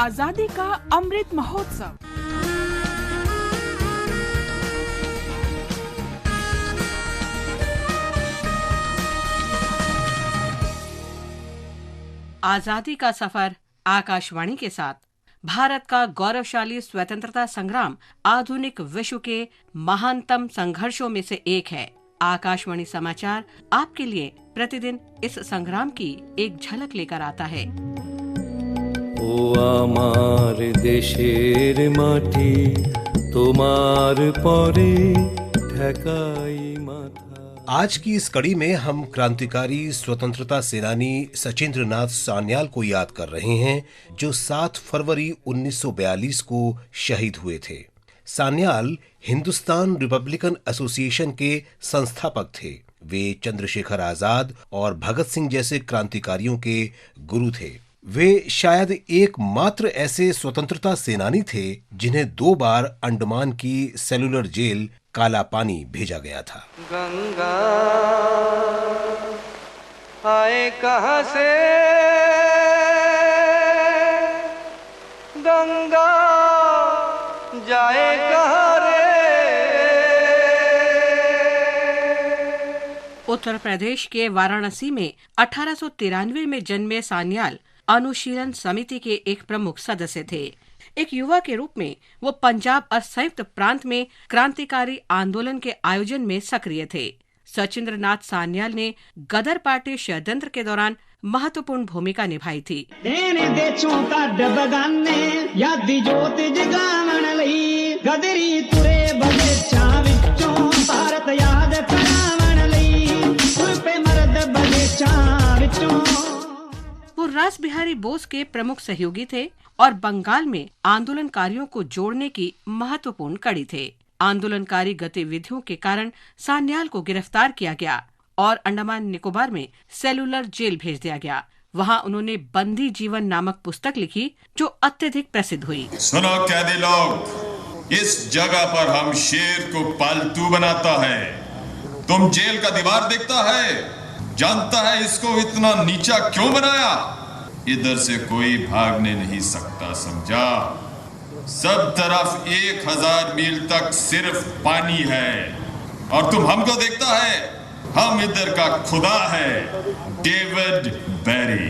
आजादी का अमृत महोत्सव। आजादी का सफर आकाशवाणी के साथ भारत का गौरवशाली स्वतंत्रता संग्राम आधुनिक विश्व के महानतम संघर्षों में से एक है। आकाशवाणी समाचार आपके लिए प्रतिदिन इस संग्राम की एक झलक लेकर आता है। ও আমার দেশের মাটি তোমার পরে ঠেকাই माथा। आज की इस कड़ी में हम क्रांतिकारी स्वतंत्रता सेनानी सचिंद्र नाथ सान्याल को याद कर रहे हैं, जो 7 फरवरी 1942 को शहीद हुए थे। सान्याल हिंदुस्तान रिपब्लिकन एसोसिएशन के संस्थापक थे। वे चंद्रशेखर आजाद और भगत सिंह जैसे क्रांतिकारियों के गुरु थे। वे शायद एकमात्र ऐसे स्वतंत्रता सेनानी थे जिन्हें 2 बार अंडमान की सेलुलर जेल काला पानी भेजा गया था। गंगा आए कहां से, गंगा जाए कहां रे। उत्तर प्रदेश के वाराणसी में 1893 में जन्मे सान्याल अनुशीलन समिति के एक प्रमुख सदस्य थे। एक युवा के रूप में वो पंजाब और संयुक्त प्रांत में क्रांतिकारी आंदोलन के आयोजन में सक्रिय थे। सचिंद्र नाथ सान्याल ने गदर पार्टी षड्यंत्र के दौरान महत्वपूर्ण भूमिका निभाई थी। वो रास बिहारी बोस के प्रमुख सहयोगी थे और बंगाल में आंदोलनकारियों को जोड़ने की महत्वपूर्ण कड़ी थे। आंदोलनकारी गतिविधियों के कारण सान्याल को गिरफ्तार किया गया और अंडमान निकोबार में सेलुलर जेल भेज दिया गया। वहां उन्होंने बंदी जीवन नामक पुस्तक लिखी, जो अत्यधिक प्रसिद्ध हुई। सुनो कैदी लोग, इस जगह पर हम शेर को पालतू बनाता है। तुम जेल का दीवार देखता है, जानता है इसको इतना नीचा क्यों बनाया? इधर से कोई भागने नहीं सकता, समझा? सब तरफ 1000 मील तक सिर्फ पानी है और तुम हमको देखता है, हम इधर का खुदा है, डेविड बैरी।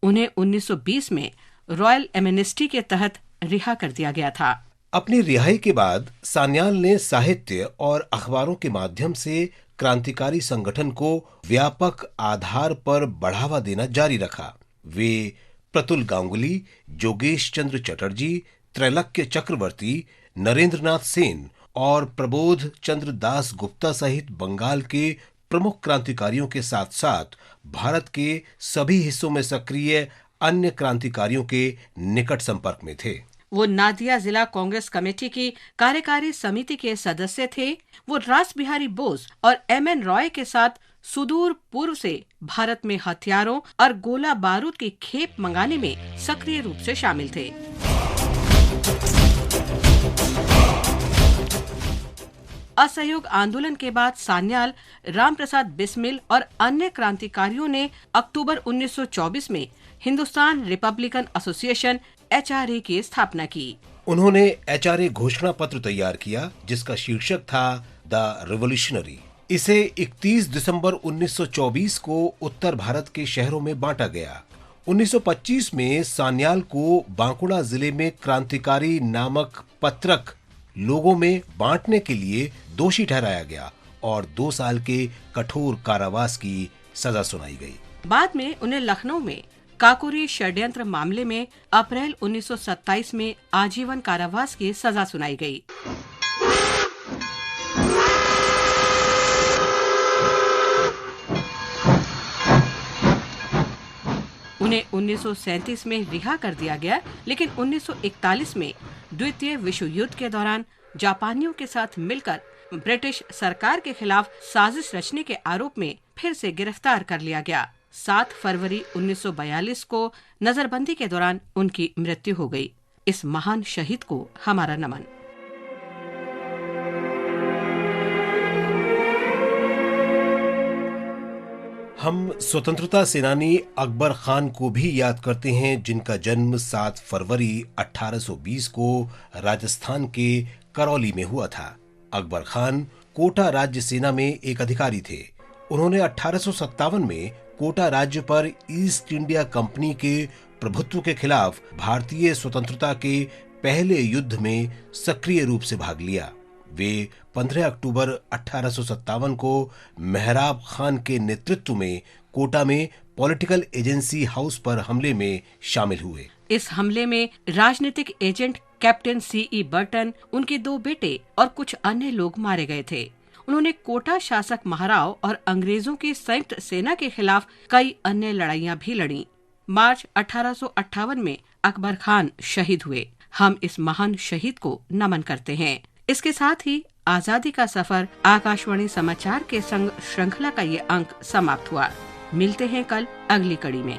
उन्हें 1920 में रॉयल एमनेस्टी के तहत रिहा कर दिया गया था। अपनी रिहाई के बाद सान्याल ने साहित्य और अखबारों के माध्यम से क्रांतिकारी संगठन को व्यापक आधार पर बढ़ावा देना जारी रखा। वे प्रतुल गांगुली, जोगेश चंद्र चटर्जी, त्रैलोक्य चक्रवर्ती, नरेंद्रनाथ सेन और प्रबोध चंद्र दास गुप्ता सहित बंगाल के प्रमुख क्रांतिकारियों के साथ साथ भारत के सभी हिस्सों में सक्रिय अन्य क्रांतिकारियों के निकट संपर्क में थे। वो नादिया जिला कांग्रेस कमेटी की कार्यकारी समिति के सदस्य थे। वो रास बिहारी बोस और एमएन रॉय के साथ सुदूर पूर्व से भारत में हथियारों और गोला बारूद की खेप मंगाने में सक्रिय रूप से शामिल थे। असहयोग आंदोलन के बाद सान्याल, रामप्रसाद बिस्मिल और अन्य क्रांतिकारियों ने अक्टूबर 1924 में हिंदुस्तान रिपब्लिकन एसोसिएशन HRA की स्थापना की। उन्होंने HRA घोषणा पत्र तैयार किया, जिसका शीर्षक था द रिवोल्यूशनरी। इसे 31 दिसंबर 1924 को उत्तर भारत के शहरों में बांटा गया। 1925 में सान्याल को बांकुड़ा जिले में क्रांतिकारी नामक पत्रक लोगों में बांटने के लिए दोषी ठहराया गया और 2 साल के कठोर कारावास की सजा सुनाई गई। बाद में उन्हें लखनऊ में काकोरी षड्यंत्र मामले में अप्रैल 1927 में आजीवन कारावास की सजा सुनाई गई। उन्हें 1937 में रिहा कर दिया गया, लेकिन 1941 में द्वितीय विश्व युद्ध के दौरान जापानियों के साथ मिलकर ब्रिटिश सरकार के खिलाफ साजिश रचने के आरोप में फिर से गिरफ्तार कर लिया गया। 7 फरवरी 1942 को नजरबंदी के दौरान उनकी मृत्यु हो गई। इस महान शहीद को हमारा नमन। हम स्वतंत्रता सेनानी अकबर खान को भी याद करते हैं, जिनका जन्म 7 फरवरी 1820 को राजस्थान के करौली में हुआ था। अकबर खान कोटा राज्य सेना में एक अधिकारी थे। उन्होंने 1857 में कोटा राज्य पर ईस्ट इंडिया कंपनी के प्रभुत्व के खिलाफ भारतीय स्वतंत्रता के पहले युद्ध में सक्रिय रूप से भाग लिया। वे 15 अक्टूबर 1857 को मेहराब खान के नेतृत्व में कोटा में पॉलिटिकल एजेंसी हाउस पर हमले में शामिल हुए। इस हमले में राजनीतिक एजेंट कैप्टन C.E. बर्टन, उनके 2 बेटे और कुछ अन्य लोग मारे गए थे। उन्होंने कोटा शासक महाराव और अंग्रेजों की संयुक्त सेना के खिलाफ कई अन्य लड़ाइयां भी लड़ी। मार्च 1858 में अकबर खान शहीद हुए। हम इस महान शहीद को नमन करते हैं। इसके साथ ही आजादी का सफर आकाशवाणी समाचार के संग श्रृंखला का ये अंक समाप्त हुआ। मिलते हैं कल अगली कड़ी में।